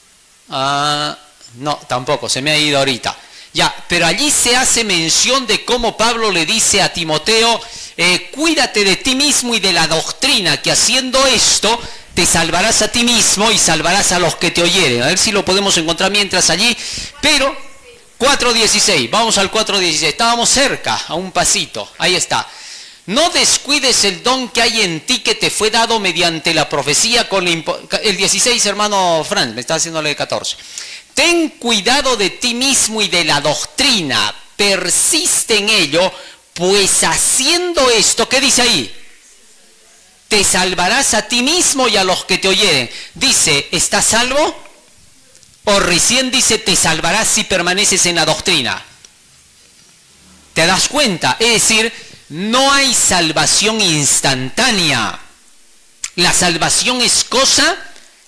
[SPEAKER 2] No, tampoco, se me ha ido ahorita. Ya, pero allí se hace mención de cómo Pablo le dice a Timoteo, cuídate de ti mismo y de la doctrina, que haciendo esto te salvarás a ti mismo y salvarás a los que te oyeren. A ver si lo podemos encontrar mientras allí, pero 4:16, vamos al 4:16, estábamos cerca, a un pasito, ahí está. No descuides el don que hay en ti que te fue dado mediante la profecía con el 16, hermano Fran, me está haciéndole el 14. Ten cuidado de ti mismo y de la doctrina, persiste en ello, pues haciendo esto, ¿qué dice ahí? Te salvarás a ti mismo y a los que te oyeren. Dice, ¿estás salvo? O recién dice, te salvarás si permaneces en la doctrina. ¿Te das cuenta? Es decir, no hay salvación instantánea. La salvación es cosa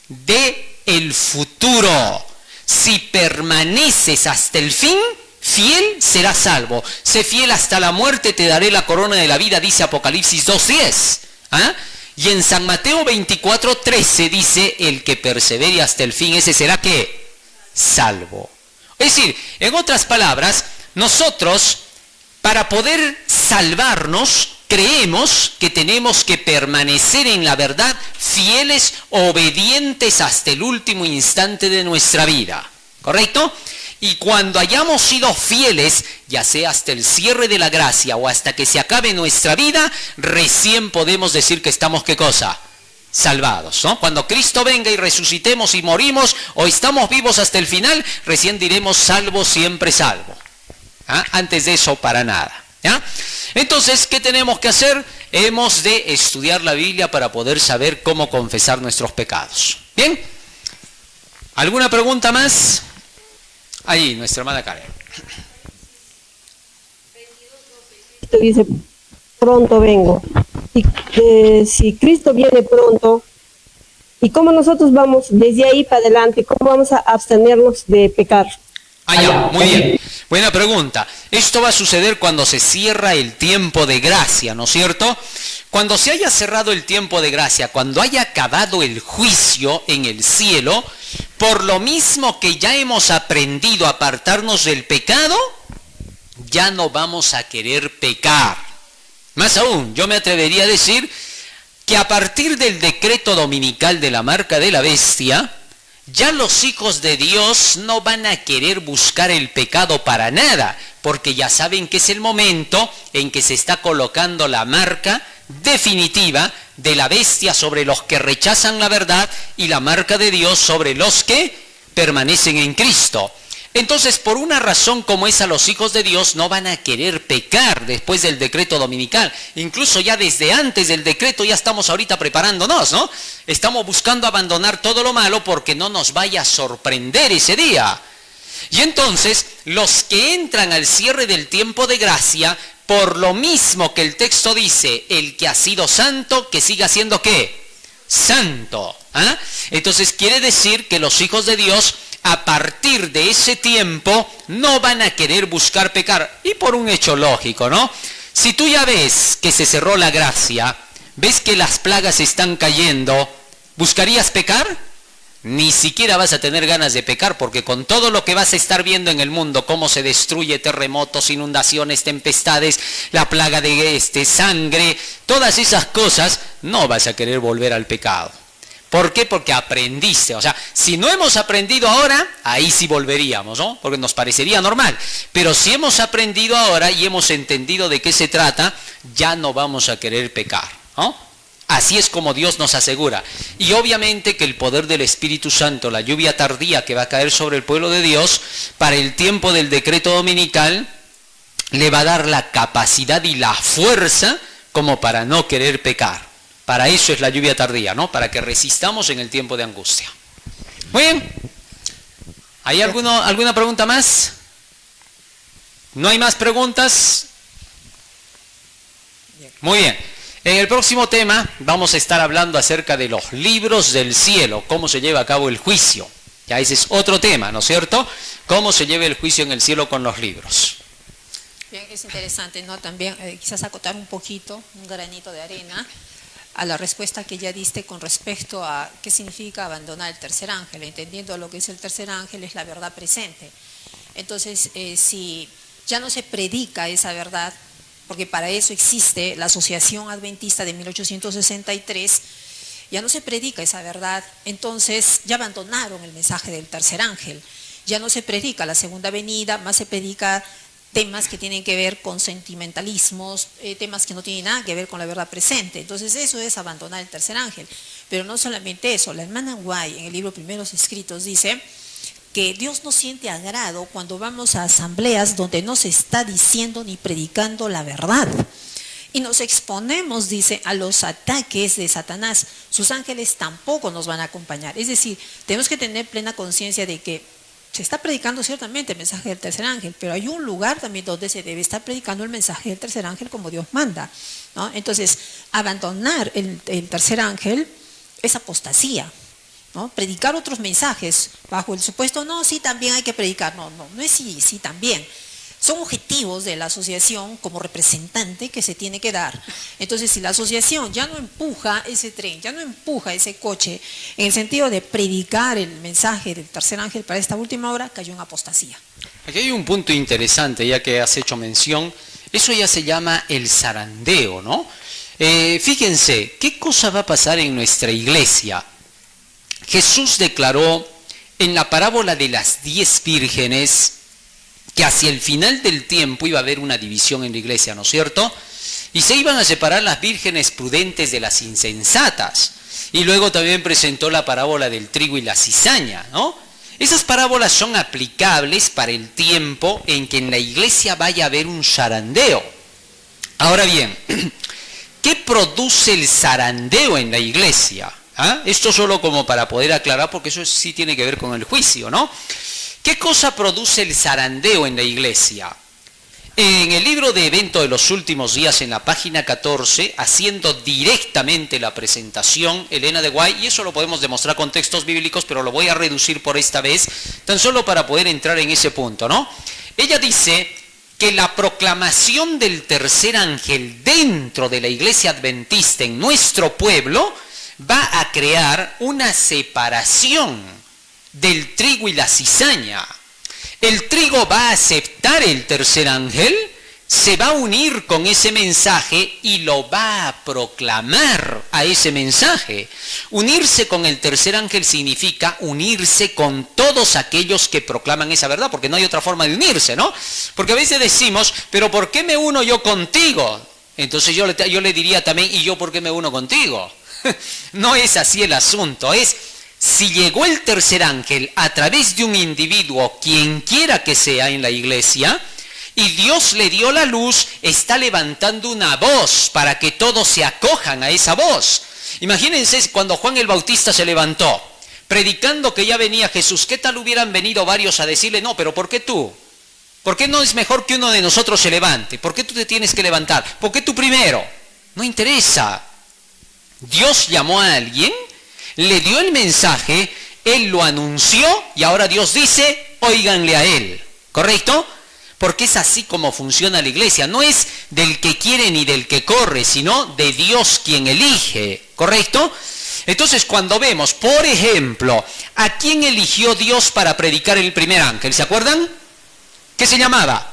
[SPEAKER 2] del futuro. Si permaneces hasta el fin, fiel serás salvo. Sé fiel hasta la muerte, te daré la corona de la vida, dice Apocalipsis 2:10. ¿Ah? Y en San Mateo 24:13 dice, el que persevere hasta el fin, ese será ¿qué? Salvo. Es decir, en otras palabras, nosotros, para poder salvarnos, creemos que tenemos que permanecer en la verdad, fieles, obedientes hasta el último instante de nuestra vida. ¿Correcto? Y cuando hayamos sido fieles, ya sea hasta el cierre de la gracia o hasta que se acabe nuestra vida, recién podemos decir que estamos, ¿qué cosa? Salvados, ¿no? Cuando Cristo venga y resucitemos y morimos o estamos vivos hasta el final, recién diremos salvo, siempre salvo. ¿Ah? Antes de eso, para nada. ¿Ya? Entonces, ¿qué tenemos que hacer? Hemos de estudiar la Biblia para poder saber cómo confesar nuestros pecados. ¿Bien? ¿Alguna pregunta más? Ahí, nuestra hermana Karen.
[SPEAKER 4] Dice, pronto vengo. Si Cristo viene pronto, ¿y cómo nosotros vamos desde ahí para adelante? ¿Cómo vamos a abstenernos de pecar?
[SPEAKER 2] Ya, muy bien. Buena pregunta. Esto va a suceder cuando se cierra el tiempo de gracia, ¿no es cierto? Cuando se haya cerrado el tiempo de gracia, cuando haya acabado el juicio en el cielo, por lo mismo que ya hemos aprendido a apartarnos del pecado, ya no vamos a querer pecar. Más aún, yo me atrevería a decir que a partir del decreto dominical de la marca de la bestia, ya los hijos de Dios no van a querer buscar el pecado para nada, porque ya saben que es el momento en que se está colocando la marca definitiva de la bestia sobre los que rechazan la verdad y la marca de Dios sobre los que permanecen en Cristo. Entonces, por una razón como esa, los hijos de Dios no van a querer pecar después del decreto dominical. Incluso ya desde antes del decreto ya estamos ahorita preparándonos, ¿no? Estamos buscando abandonar todo lo malo porque no nos vaya a sorprender ese día. Y entonces, los que entran al cierre del tiempo de gracia, por lo mismo que el texto dice, el que ha sido santo, que siga siendo ¿qué? Santo. ¿Ah? Entonces quiere decir que los hijos de Dios, a partir de ese tiempo, no van a querer buscar pecar. Y por un hecho lógico, ¿no? Si tú ya ves que se cerró la gracia, ves que las plagas están cayendo, ¿buscarías pecar? Ni siquiera vas a tener ganas de pecar, porque con todo lo que vas a estar viendo en el mundo, cómo se destruye, terremotos, inundaciones, tempestades, la plaga de sangre, todas esas cosas, no vas a querer volver al pecado. ¿Por qué? Porque aprendiste. O sea, si no hemos aprendido ahora, ahí sí volveríamos, ¿no? Porque nos parecería normal. Pero si hemos aprendido ahora y hemos entendido de qué se trata, ya no vamos a querer pecar, ¿no? Así es como Dios nos asegura. Y obviamente que el poder del Espíritu Santo, la lluvia tardía que va a caer sobre el pueblo de Dios, para el tiempo del decreto dominical, le va a dar la capacidad y la fuerza como para no querer pecar. Para eso es la lluvia tardía, ¿no? Para que resistamos en el tiempo de angustia. Muy bien. ¿Hay alguna pregunta más? ¿No hay más preguntas? Muy bien. En el próximo tema vamos a estar hablando acerca de los libros del cielo, cómo se lleva a cabo el juicio. Ya ese es otro tema, ¿no es cierto? Cómo se lleva el juicio en el cielo con los libros.
[SPEAKER 1] Bien, es interesante, ¿no? También quizás acotar un poquito, un granito de arena, a la respuesta que ya diste con respecto a qué significa abandonar el tercer ángel. Entendiendo lo que es el tercer ángel, es la verdad presente. Entonces, si ya no se predica esa verdad, porque para eso existe la Asociación Adventista de 1863, ya no se predica esa verdad, entonces ya abandonaron el mensaje del tercer ángel, ya no se predica la segunda venida, más se predica temas que tienen que ver con sentimentalismos, temas que no tienen nada que ver con la verdad presente. Entonces eso es abandonar el tercer ángel. Pero no solamente eso, la hermana White en el libro Primeros Escritos dice que Dios no siente agrado cuando vamos a asambleas donde no se está diciendo ni predicando la verdad. Y nos exponemos, dice, a los ataques de Satanás. Sus ángeles tampoco nos van a acompañar. Es decir, tenemos que tener plena conciencia de que se está predicando ciertamente el mensaje del tercer ángel, pero hay un lugar también donde se debe estar predicando el mensaje del tercer ángel como Dios manda, ¿no? Entonces, abandonar el tercer ángel es apostasía, ¿no? Predicar otros mensajes bajo el supuesto, no, sí, también hay que predicar. No es sí, sí, también. Son objetivos de la asociación como representante que se tiene que dar. Entonces, si la asociación ya no empuja ese tren, ya no empuja ese coche en el sentido de predicar el mensaje del tercer ángel para esta última hora, cayó en apostasía.
[SPEAKER 2] Aquí hay un punto interesante, ya que has hecho mención. Eso ya se llama el zarandeo, ¿no? Fíjense, ¿qué cosa va a pasar en nuestra iglesia? Jesús declaró en la parábola de las 10 vírgenes que hacia el final del tiempo iba a haber una división en la iglesia, ¿no es cierto? Y se iban a separar las vírgenes prudentes de las insensatas. Y luego también presentó la parábola del trigo y la cizaña, ¿no? Esas parábolas son aplicables para el tiempo en que en la iglesia vaya a haber un zarandeo. Ahora bien, ¿qué produce el zarandeo en la iglesia? ¿Ah? Esto solo como para poder aclarar, porque eso sí tiene que ver con el juicio, ¿no? ¿Qué cosa produce el zarandeo en la iglesia? En el libro de Evento de los Últimos Días, en la página 14, haciendo directamente la presentación, Elena de White, y eso lo podemos demostrar con textos bíblicos, pero lo voy a reducir por esta vez, tan solo para poder entrar en ese punto, ¿no? Ella dice que la proclamación del tercer ángel dentro de la iglesia adventista en nuestro pueblo va a crear una separación del trigo y la cizaña. El trigo va a aceptar el tercer ángel, se va a unir con ese mensaje y lo va a proclamar a ese mensaje. Unirse con el tercer ángel significa unirse con todos aquellos que proclaman esa verdad, porque no hay otra forma de unirse, ¿no? Porque a veces decimos, pero ¿por qué me uno yo contigo? Entonces yo le diría también, ¿y yo por qué me uno contigo? No es así el asunto, es si llegó el tercer ángel a través de un individuo, quien quiera que sea en la iglesia, y Dios le dio la luz, está levantando una voz para que todos se acojan a esa voz. Imagínense cuando Juan el Bautista se levantó, predicando que ya venía Jesús, ¿qué tal hubieran venido varios a decirle, no, pero ¿por qué tú? ¿Por qué no es mejor que uno de nosotros se levante? ¿Por qué tú te tienes que levantar? ¿Por qué tú primero? No interesa. Dios llamó a alguien, le dio el mensaje, él lo anunció y ahora Dios dice, óiganle a él, ¿correcto? Porque es así como funciona la iglesia, no es del que quiere ni del que corre, sino de Dios quien elige, ¿correcto? Entonces cuando vemos, por ejemplo, ¿a quién eligió Dios para predicar el primer ángel? ¿Se acuerdan? ¿Qué se llamaba?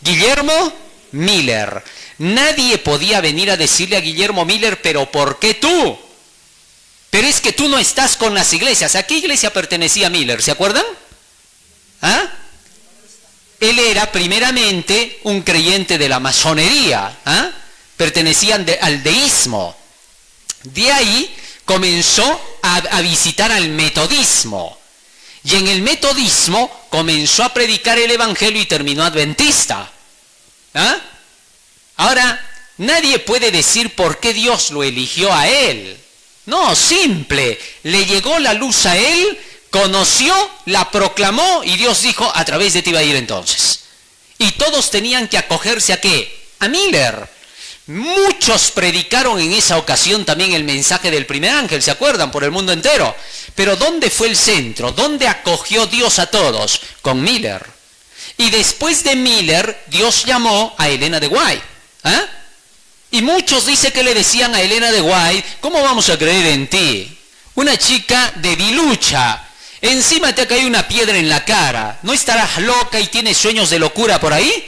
[SPEAKER 2] Guillermo Miller. Nadie podía venir a decirle a Guillermo Miller, pero ¿por qué tú? pero es que tú no estás con las iglesias. ¿A qué iglesia pertenecía Miller? ¿Se acuerdan? ¿Ah? Él era primeramente un creyente de la masonería, ¿ah? Pertenecían al deísmo. De ahí comenzó a visitar al metodismo. Y en el metodismo comenzó a predicar el evangelio y terminó adventista. ¿Ah? Ahora, nadie puede decir por qué Dios lo eligió a él. No, simple. Le llegó la luz a él, conoció, la proclamó y Dios dijo, a través de ti va a ir entonces. Y todos tenían que acogerse ¿a qué? A Miller. Muchos predicaron en esa ocasión también el mensaje del primer ángel, ¿se acuerdan? Por el mundo entero. Pero ¿dónde fue el centro? ¿Dónde acogió Dios a todos? Con Miller. Y después de Miller, Dios llamó a Elena de White. ¿Ah? Y muchos dicen que le decían a Elena de White, ¿cómo vamos a creer en ti? Una chica debilucha. Encima te ha caído una piedra en la cara. ¿No estarás loca y tienes sueños de locura por ahí?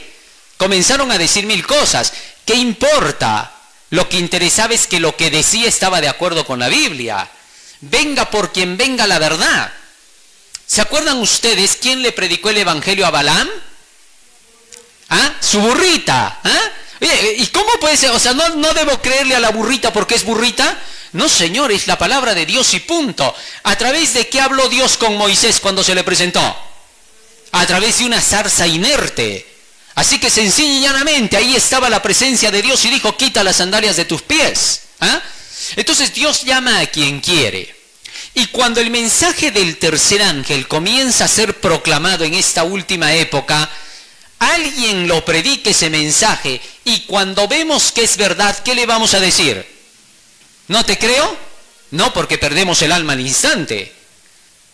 [SPEAKER 2] Comenzaron a decir mil cosas. ¿Qué importa? Lo que interesaba es que lo que decía estaba de acuerdo con la Biblia. Venga por quien venga la verdad. ¿Se acuerdan ustedes quién le predicó el evangelio a Balaam? ¿Ah? Su burrita. ¿Ah? Oye, ¿y cómo puede ser? O sea, no debo creerle a la burrita porque es burrita. No, señor, es la palabra de Dios y punto. ¿A través de qué habló Dios con Moisés cuando se le presentó? A través de una zarza inerte. Así que sencilla y llanamente, ahí estaba la presencia de Dios y dijo, quita las sandalias de tus pies. ¿Ah? Entonces Dios llama a quien quiere. Y cuando el mensaje del tercer ángel comienza a ser proclamado en esta última época, alguien lo predique ese mensaje y cuando vemos que es verdad, ¿qué le vamos a decir? ¿No te creo? No, porque perdemos el alma al instante.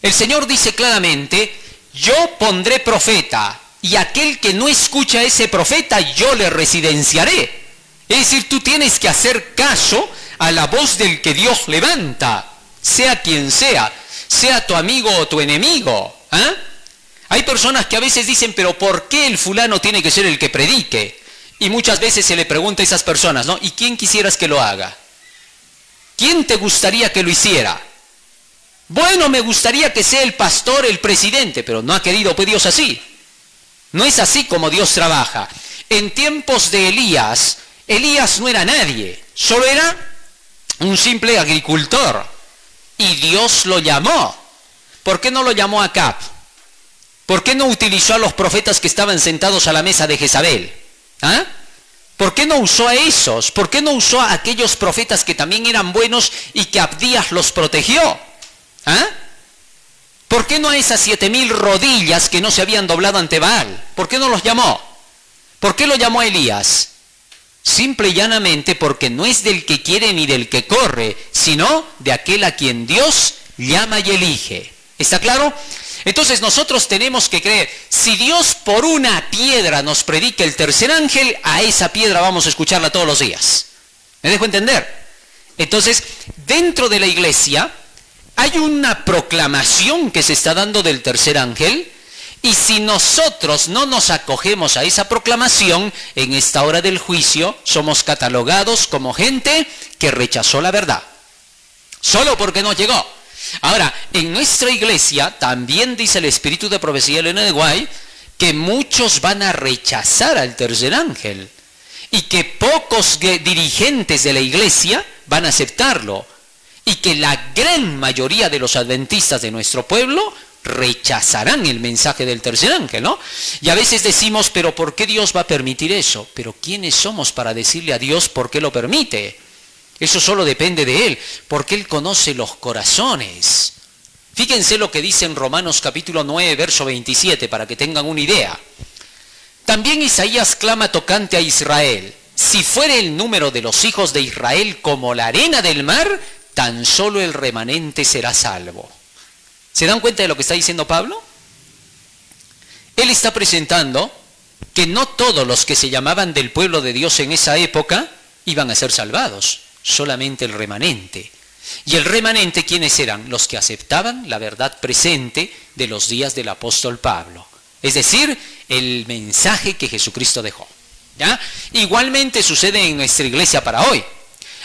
[SPEAKER 2] El Señor dice claramente, yo pondré profeta. Y aquel que no escucha a ese profeta, yo le residenciaré. Es decir, tú tienes que hacer caso a la voz del que Dios levanta, sea quien sea tu amigo o tu enemigo. ¿Ah? Hay personas que a veces dicen, pero ¿por qué el fulano tiene que ser el que predique? Y muchas veces se le pregunta a esas personas, ¿no? ¿Y quién quisieras que lo haga? ¿Quién te gustaría que lo hiciera? Bueno, me gustaría que sea el pastor, el presidente, pero no ha querido pues Dios así. No es así como Dios trabaja. En tiempos de Elías, Elías no era nadie, solo era un simple agricultor. Y Dios lo llamó. ¿Por qué no lo llamó a Acab? ¿Por qué no utilizó a los profetas que estaban sentados a la mesa de Jezabel? ¿Ah? ¿Por qué no usó a esos? ¿Por qué no usó a aquellos profetas que también eran buenos y que Abdías los protegió? ¿Ah? ¿Por qué no a esas 7,000 rodillas que no se habían doblado ante Baal? ¿Por qué no los llamó? ¿Por qué lo llamó a Elías? Simple y llanamente porque no es del que quiere ni del que corre, sino de aquel a quien Dios llama y elige. ¿Está claro? Entonces nosotros tenemos que creer, si Dios por una piedra nos predica el tercer ángel, a esa piedra vamos a escucharla todos los días. ¿Me dejo entender? Entonces, dentro de la iglesia hay una proclamación que se está dando del tercer ángel, y si nosotros no nos acogemos a esa proclamación, en esta hora del juicio somos catalogados como gente que rechazó la verdad, solo porque no llegó. Ahora, en nuestra iglesia también dice el espíritu de profecía de Elena de White que muchos van a rechazar al tercer ángel y que pocos dirigentes de la iglesia van a aceptarlo y que la gran mayoría de los adventistas de nuestro pueblo rechazarán el mensaje del tercer ángel, ¿no? Y a veces decimos, pero ¿por qué Dios va a permitir eso? Pero ¿quiénes somos para decirle a Dios por qué lo permite? Eso solo depende de Él, porque Él conoce los corazones. Fíjense lo que dice en Romanos capítulo 9, verso 27, para que tengan una idea. También Isaías clama tocante a Israel. Si fuere el número de los hijos de Israel como la arena del mar, tan solo el remanente será salvo. ¿Se dan cuenta de lo que está diciendo Pablo? Él está presentando que no todos los que se llamaban del pueblo de Dios en esa época iban a ser salvados, solamente el remanente. Y el remanente, ¿quiénes eran? Los que aceptaban la verdad presente de los días del apóstol Pablo. Es decir, el mensaje que Jesucristo dejó. ¿Ya? Igualmente sucede en nuestra iglesia para hoy.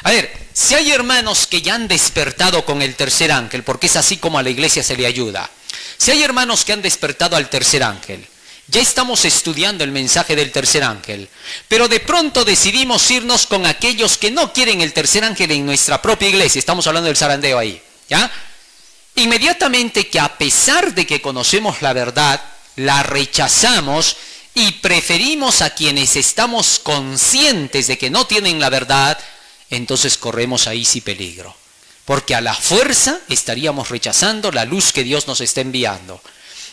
[SPEAKER 2] A ver, si hay hermanos que ya han despertado con el tercer ángel, porque es así como a la iglesia se le ayuda. Si hay hermanos que han despertado al tercer ángel, ya estamos estudiando el mensaje del tercer ángel, pero de pronto decidimos irnos con aquellos que no quieren el tercer ángel en nuestra propia iglesia. Estamos hablando del zarandeo ahí, ¿ya? Inmediatamente que a pesar de que conocemos la verdad, la rechazamos y preferimos a quienes estamos conscientes de que no tienen la verdad, entonces corremos ahí sí peligro. Porque a la fuerza estaríamos rechazando la luz que Dios nos está enviando.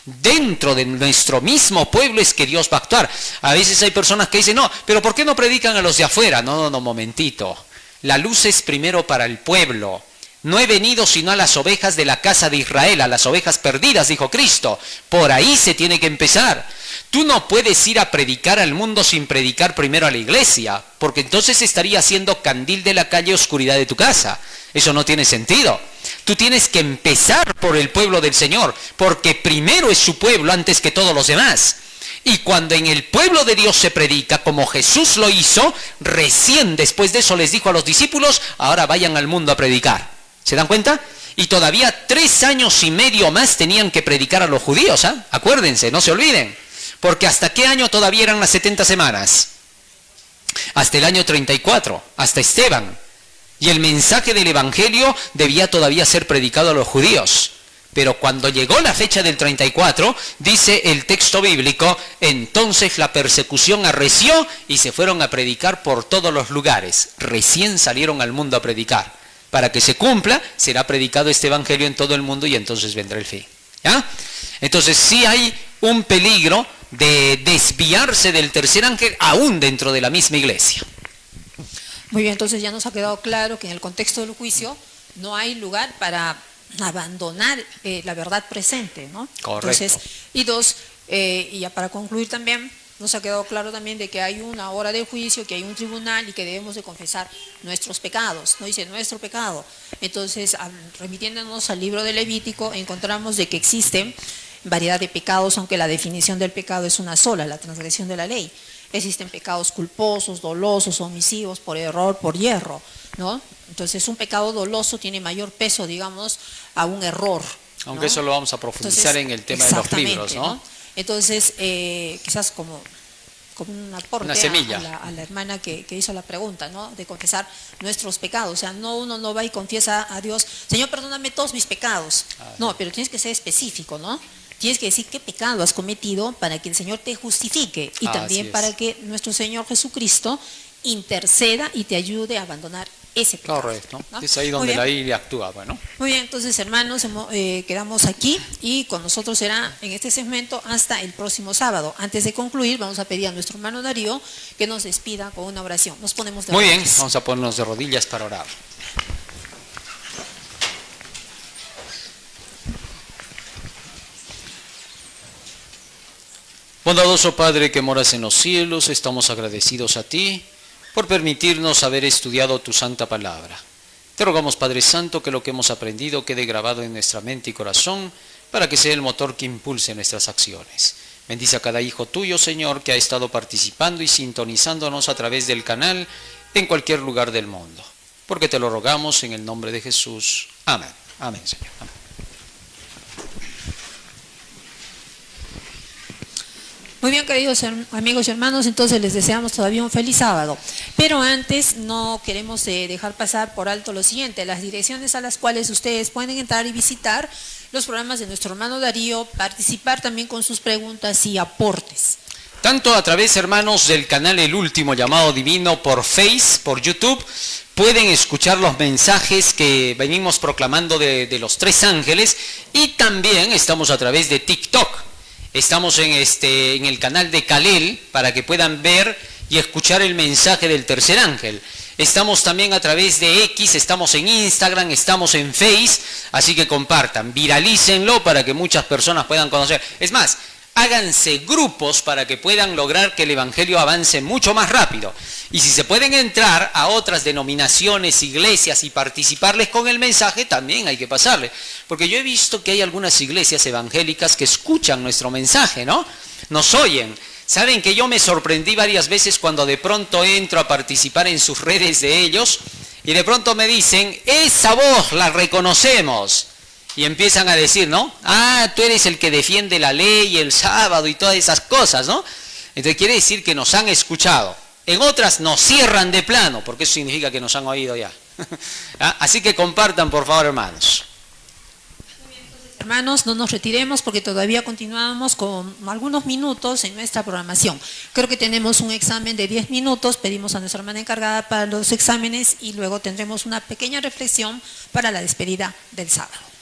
[SPEAKER 2] Dentro de nuestro mismo pueblo es que Dios va a actuar. A veces hay personas que dicen, no, pero ¿por qué no predican a los de afuera? No, momentito. La luz es primero para el pueblo. No he venido sino a las ovejas de la casa de Israel, a las ovejas perdidas, dijo Cristo. Por ahí se tiene que empezar. Tú no puedes ir a predicar al mundo sin predicar primero a la iglesia, porque entonces estaría siendo candil de la calle, oscuridad de tu casa. Eso no tiene sentido. Tú tienes que empezar por el pueblo del Señor, porque primero es su pueblo antes que todos los demás. Y cuando en el pueblo de Dios se predica, como Jesús lo hizo, recién después de eso les dijo a los discípulos, ahora vayan al mundo a predicar. ¿Se dan cuenta? Y todavía 3 años y medio más tenían que predicar a los judíos, ¿ah? Acuérdense, no se olviden. Porque ¿hasta qué año todavía eran las 70 semanas? Hasta el año 34, hasta Esteban. Y el mensaje del Evangelio debía todavía ser predicado a los judíos. Pero cuando llegó la fecha del 34, dice el texto bíblico, entonces la persecución arreció y se fueron a predicar por todos los lugares. Recién salieron al mundo a predicar. Para que se cumpla, será predicado este evangelio en todo el mundo y entonces vendrá el fin. ¿Ya? Entonces sí hay un peligro de desviarse del tercer ángel aún dentro de la misma iglesia.
[SPEAKER 1] Muy bien, entonces ya nos ha quedado claro que en el contexto del juicio no hay lugar para abandonar la verdad presente, ¿no?
[SPEAKER 2] Correcto.
[SPEAKER 1] Entonces, y dos, y ya para concluir también, nos ha quedado claro también de que hay una hora de juicio, que hay un tribunal y que debemos de confesar nuestros pecados, no dice nuestro pecado. Entonces, remitiéndonos al libro de Levítico, encontramos de que existen variedad de pecados, aunque la definición del pecado es una sola, la transgresión de la ley. Existen pecados culposos, dolosos, omisivos, por error, por hierro, ¿no? Entonces, un pecado doloso tiene mayor peso, digamos, a un error, ¿no?
[SPEAKER 2] Aunque eso lo vamos a profundizar en el tema de los libros, ¿no?
[SPEAKER 1] Entonces, quizás como un aporte
[SPEAKER 2] una semilla
[SPEAKER 1] a la hermana que hizo la pregunta, ¿no? De confesar nuestros pecados. O sea, uno no va y confiesa a Dios, Señor, perdóname todos mis pecados. No, pero tienes que ser específico, ¿no? Tienes que decir qué pecado has cometido para que el Señor te justifique y también para que nuestro Señor Jesucristo interceda y te ayude a abandonar ese pecado.
[SPEAKER 2] Correcto,
[SPEAKER 1] ¿no?
[SPEAKER 2] Es ahí donde la Biblia actúa, bueno.
[SPEAKER 1] Muy bien, entonces hermanos, quedamos aquí y con nosotros será en este segmento hasta el próximo sábado. Antes de concluir, vamos a pedir a nuestro hermano Darío que nos despida con una oración. Nos ponemos de rodillas.
[SPEAKER 2] Muy bien, vamos a ponernos de rodillas para orar. Bondadoso Padre que moras en los cielos, estamos agradecidos a ti por permitirnos haber estudiado tu santa palabra. Te rogamos, Padre Santo, que lo que hemos aprendido quede grabado en nuestra mente y corazón para que sea el motor que impulse nuestras acciones. Bendice a cada hijo tuyo, Señor, que ha estado participando y sintonizándonos a través del canal en cualquier lugar del mundo. Porque te lo rogamos en el nombre de Jesús. Amén. Amén, Señor. Amén.
[SPEAKER 1] Muy bien, queridos amigos y hermanos, entonces les deseamos todavía un feliz sábado. Pero antes no queremos dejar pasar por alto lo siguiente, las direcciones a las cuales ustedes pueden entrar y visitar los programas de nuestro hermano Darío, participar también con sus preguntas y aportes.
[SPEAKER 2] Tanto a través, hermanos, del canal El Último Llamado Divino por Face, por YouTube, pueden escuchar los mensajes que venimos proclamando de los 3 ángeles, y también estamos a través de TikTok. Estamos en el canal de Kalel para que puedan ver y escuchar el mensaje del tercer ángel. Estamos también a través de X, estamos en Instagram, estamos en Face, así que compartan, viralícenlo para que muchas personas puedan conocer. Es más, háganse grupos para que puedan lograr que el evangelio avance mucho más rápido. Y si se pueden entrar a otras denominaciones, iglesias y participarles con el mensaje, también hay que pasarle. Porque yo he visto que hay algunas iglesias evangélicas que escuchan nuestro mensaje, ¿no? Nos oyen. Saben que yo me sorprendí varias veces cuando de pronto entro a participar en sus redes de ellos Y de pronto me dicen, esa voz la reconocemos. Y empiezan a decir, ¿no? Ah, tú eres el que defiende la ley, el sábado y todas esas cosas, ¿no? Entonces quiere decir que nos han escuchado. En otras nos cierran de plano, porque eso significa que nos han oído ya. Así que compartan, por favor, hermanos.
[SPEAKER 1] Hermanos, no nos retiremos porque todavía continuamos con algunos minutos en nuestra programación. Creo que tenemos un examen de 10 minutos, pedimos a nuestra hermana encargada para los exámenes y luego tendremos una pequeña reflexión para la despedida del sábado.